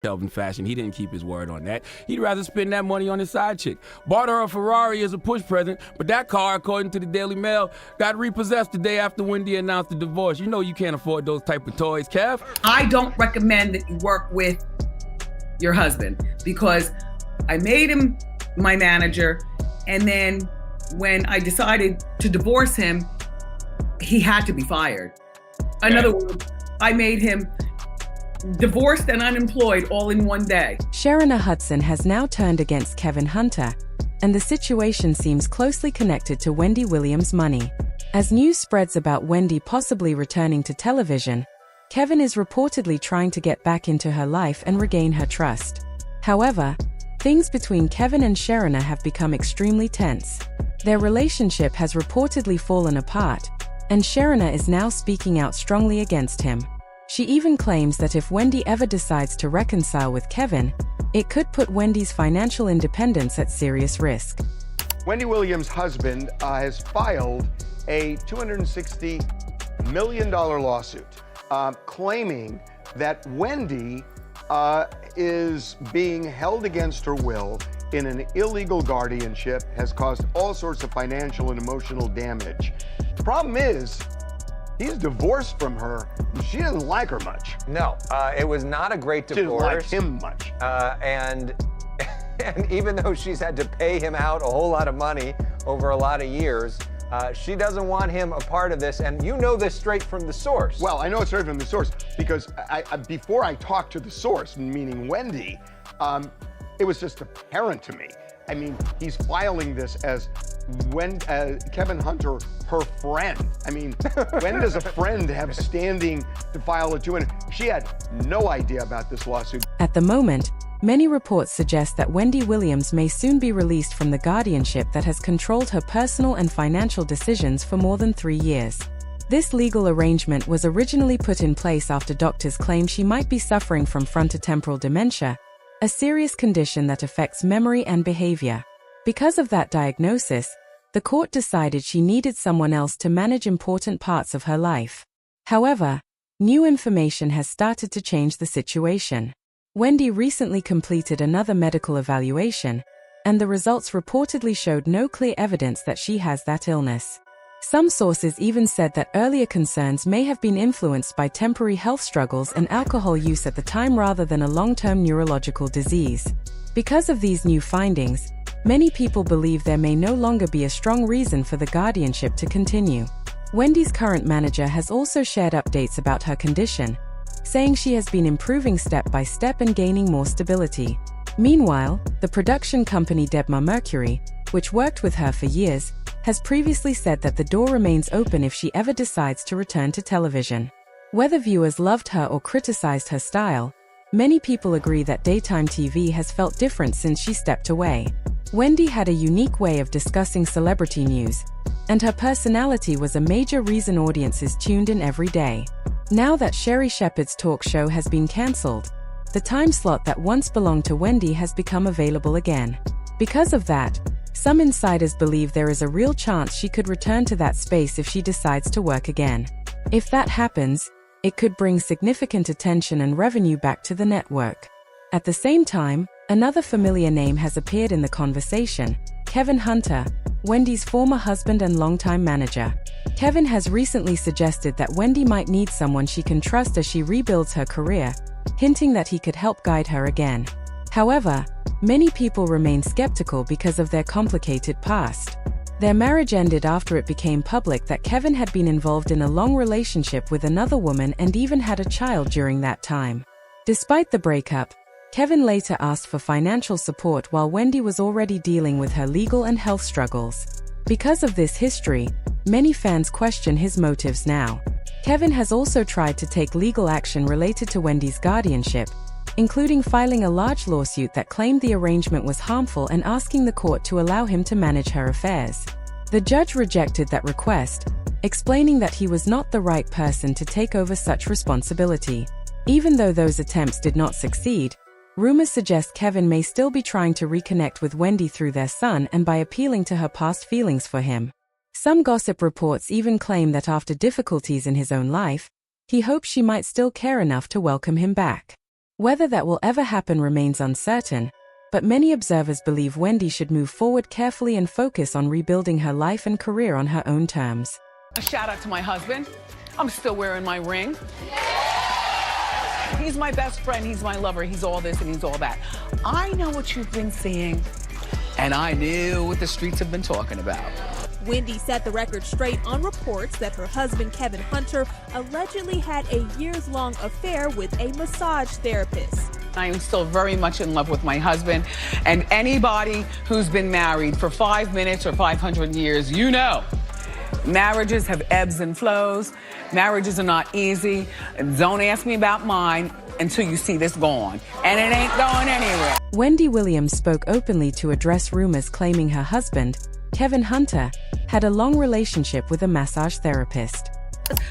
Kelvin fashion. He didn't keep his word on that. He'd rather spend that money on his side chick. Bought her a Ferrari as a push present, but that car, according to the Daily Mail, got repossessed the day after Wendy announced the divorce. You know you can't afford those type of toys, Kev. I don't recommend that you work with your husband because I made him my manager, and then when I decided to divorce him, he had to be fired. In other words, I made him divorced and unemployed all in one day. Sharina Hudson has now turned against Kevin Hunter, and the situation seems closely connected to Wendy Williams' money. As news spreads about Wendy possibly returning to television, Kevin is reportedly trying to get back into her life and regain her trust. However, things between Kevin and Sharina have become extremely tense. Their relationship has reportedly fallen apart, and Sharina is now speaking out strongly against him. She even claims that if Wendy ever decides to reconcile with Kevin, it could put Wendy's financial independence at serious risk. Wendy Williams' husband has filed a $260 million lawsuit claiming that Wendy is being held against her will in an illegal guardianship, has caused all sorts of financial and emotional damage. The problem is, he's divorced from her. She doesn't like her much. No, it was not a great divorce. She didn't like him much. And even though she's had to pay him out a whole lot of money over a lot of years, she doesn't want him a part of this. And you know this straight from the source. Well, I know it straight from the source because before I talked to the source, meaning Wendy, it was just apparent to me. I mean, he's filing this as Kevin Hunter, her friend. I mean, when does a friend have standing to file a 200? She had no idea about this lawsuit. At the moment, many reports suggest that Wendy Williams may soon be released from the guardianship that has controlled her personal and financial decisions for more than 3 years. This legal arrangement was originally put in place after doctors claimed she might be suffering from frontotemporal dementia, a serious condition that affects memory and behavior. Because of that diagnosis, the court decided she needed someone else to manage important parts of her life. However, new information has started to change the situation. Wendy recently completed another medical evaluation, and the results reportedly showed no clear evidence that she has that illness. Some sources even said that earlier concerns may have been influenced by temporary health struggles and alcohol use at the time rather than a long-term neurological disease. Because of these new findings, many people believe there may no longer be a strong reason for the guardianship to continue. Wendy's current manager has also shared updates about her condition, saying she has been improving step by step and gaining more stability. Meanwhile, the production company Debmar Mercury, which worked with her for years, has previously said that the door remains open if she ever decides to return to television. Whether viewers loved her or criticized her style, many people agree that daytime TV has felt different since she stepped away. Wendy had a unique way of discussing celebrity news, and her personality was a major reason audiences tuned in every day. Now that Sherri Shepherd's talk show has been cancelled, the time slot that once belonged to Wendy has become available again. Because of that, some insiders believe there is a real chance she could return to that space if she decides to work again. If that happens, it could bring significant attention and revenue back to the network. At the same time, another familiar name has appeared in the conversation: Kevin Hunter, Wendy's former husband and longtime manager. Kevin has recently suggested that Wendy might need someone she can trust as she rebuilds her career, hinting that he could help guide her again. However, many people remain skeptical because of their complicated past. Their marriage ended after it became public that Kevin had been involved in a long relationship with another woman and even had a child during that time. Despite the breakup, Kevin later asked for financial support while Wendy was already dealing with her legal and health struggles. Because of this history, many fans question his motives now. Kevin has also tried to take legal action related to Wendy's guardianship, including filing a large lawsuit that claimed the arrangement was harmful and asking the court to allow him to manage her affairs. The judge rejected that request, explaining that he was not the right person to take over such responsibility. Even though those attempts did not succeed, rumors suggest Kevin may still be trying to reconnect with Wendy through their son and by appealing to her past feelings for him. Some gossip reports even claim that after difficulties in his own life, he hopes she might still care enough to welcome him back. Whether that will ever happen remains uncertain, but many observers believe Wendy should move forward carefully and focus on rebuilding her life and career on her own terms. A shout out to my husband. I'm still wearing my ring. He's my best friend, he's my lover, he's all this and he's all that. I know what you've been seeing, and I knew what the streets have been talking about. Wendy set the record straight on reports that her husband, Kevin Hunter, allegedly had a years-long affair with a massage therapist. I am still very much in love with my husband, and anybody who's been married for 5 minutes or 500 years, you know, marriages have ebbs and flows. Marriages are not easy. Don't ask me about mine until you see this gone, and it ain't going anywhere. Wendy Williams spoke openly to address rumors claiming her husband, Kevin Hunter, had a long relationship with a massage therapist.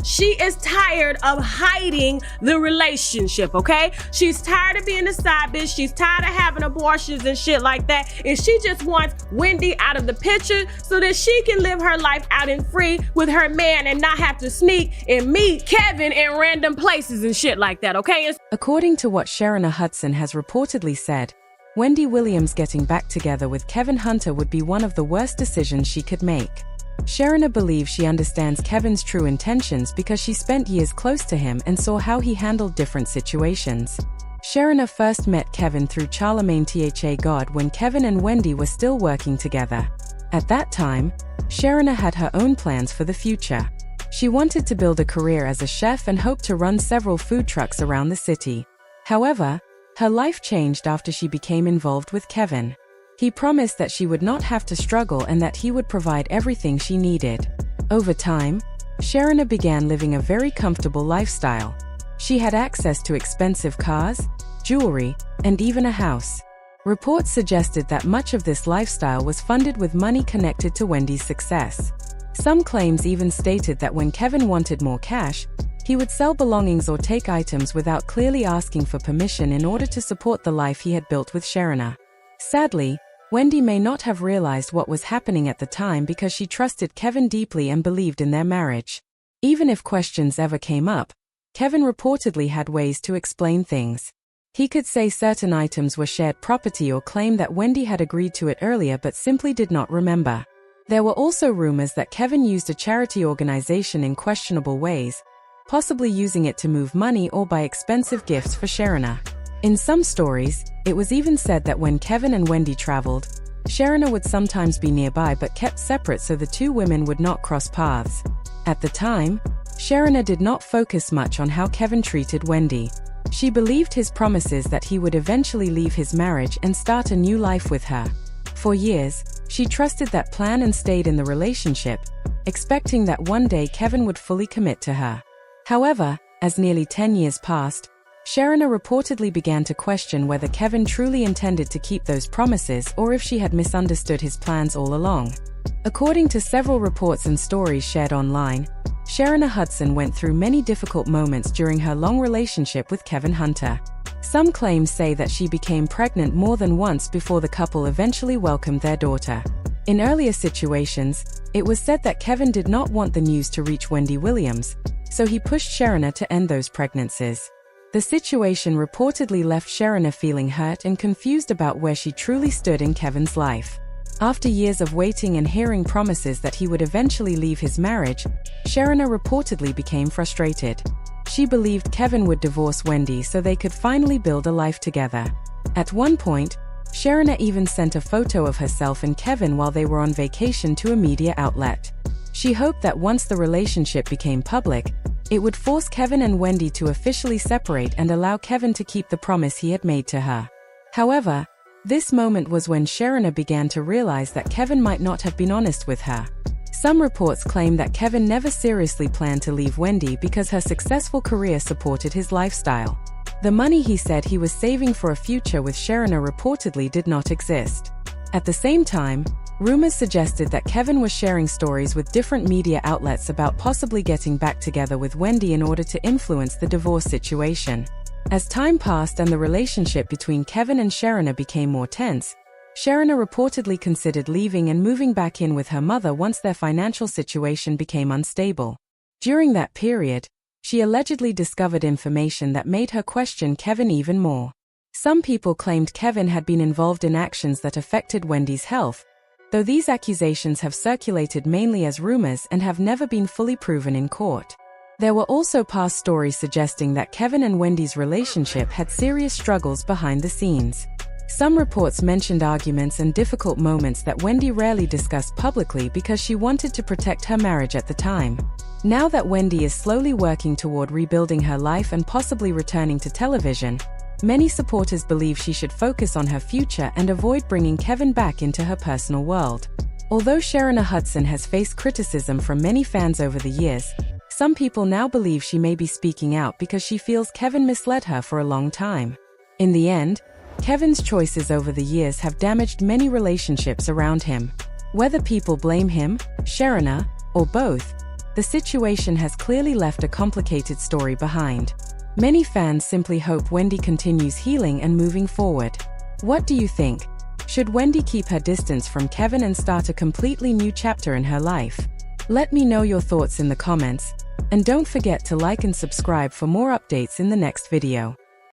She is tired of hiding the relationship, okay? She's tired of being a side bitch. She's tired of having abortions and shit like that. And she just wants Wendy out of the picture so that she can live her life out and free with her man and not have to sneak and meet Kevin in random places and shit like that, okay? According to what Sharina Hudson has reportedly said, Wendy Williams getting back together with Kevin Hunter would be one of the worst decisions she could make. Sharina believes she understands Kevin's true intentions because she spent years close to him and saw how he handled different situations. Sharina first met Kevin through Charlemagne Tha God when Kevin and Wendy were still working together. At that time, Sharina had her own plans for the future. She wanted to build a career as a chef and hoped to run several food trucks around the city. However, her life changed after she became involved with Kevin. He promised that she would not have to struggle and that he would provide everything she needed. Over time, Sharina began living a very comfortable lifestyle. She had access to expensive cars, jewelry, and even a house. Reports suggested that much of this lifestyle was funded with money connected to Wendy's success. Some claims even stated that when Kevin wanted more cash, he would sell belongings or take items without clearly asking for permission in order to support the life he had built with Sharina. Sadly, Wendy may not have realized what was happening at the time because she trusted Kevin deeply and believed in their marriage. Even if questions ever came up, Kevin reportedly had ways to explain things. He could say certain items were shared property or claim that Wendy had agreed to it earlier but simply did not remember. There were also rumors that Kevin used a charity organization in questionable ways, possibly using it to move money or buy expensive gifts for Sharina. In some stories, it was even said that when Kevin and Wendy traveled, Sharina would sometimes be nearby but kept separate so the two women would not cross paths. At the time, Sharina did not focus much on how Kevin treated Wendy. She believed his promises that he would eventually leave his marriage and start a new life with her. For years, she trusted that plan and stayed in the relationship, expecting that one day Kevin would fully commit to her. However, as nearly 10 years passed, Sharina reportedly began to question whether Kevin truly intended to keep those promises or if she had misunderstood his plans all along. According to several reports and stories shared online, Sharina Hudson went through many difficult moments during her long relationship with Kevin Hunter. Some claims say that she became pregnant more than once before the couple eventually welcomed their daughter. In earlier situations, it was said that Kevin did not want the news to reach Wendy Williams, so he pushed Sharina to end those pregnancies. The situation reportedly left Sharina feeling hurt and confused about where she truly stood in Kevin's life. After years of waiting and hearing promises that he would eventually leave his marriage, Sharina reportedly became frustrated. She believed Kevin would divorce Wendy so they could finally build a life together. At one point, Sharina even sent a photo of herself and Kevin while they were on vacation to a media outlet. She hoped that once the relationship became public, it would force Kevin and Wendy to officially separate and allow Kevin to keep the promise he had made to her. However, this moment was when Sharina began to realize that Kevin might not have been honest with her. Some reports claim that Kevin never seriously planned to leave Wendy because her successful career supported his lifestyle. The money he said he was saving for a future with Sharina reportedly did not exist. At the same time, rumors suggested that Kevin was sharing stories with different media outlets about possibly getting back together with Wendy in order to influence the divorce situation. As time passed and the relationship between Kevin and Sharina became more tense, Sharina reportedly considered leaving and moving back in with her mother once their financial situation became unstable. During that period, she allegedly discovered information that made her question Kevin even more. Some people claimed Kevin had been involved in actions that affected Wendy's health, though these accusations have circulated mainly as rumors and have never been fully proven in court. There were also past stories suggesting that Kevin and Wendy's relationship had serious struggles behind the scenes. Some reports mentioned arguments and difficult moments that Wendy rarely discussed publicly because she wanted to protect her marriage at the time. Now that Wendy is slowly working toward rebuilding her life and possibly returning to television, many supporters believe she should focus on her future and avoid bringing Kevin back into her personal world. Although Sharina Hudson has faced criticism from many fans over the years, some people now believe she may be speaking out because she feels Kevin misled her for a long time. In the end, Kevin's choices over the years have damaged many relationships around him. Whether people blame him, Sharina, or both, the situation has clearly left a complicated story behind. Many fans simply hope Wendy continues healing and moving forward. What do you think? Should Wendy keep her distance from Kevin and start a completely new chapter in her life? Let me know your thoughts in the comments, and don't forget to like and subscribe for more updates in the next video.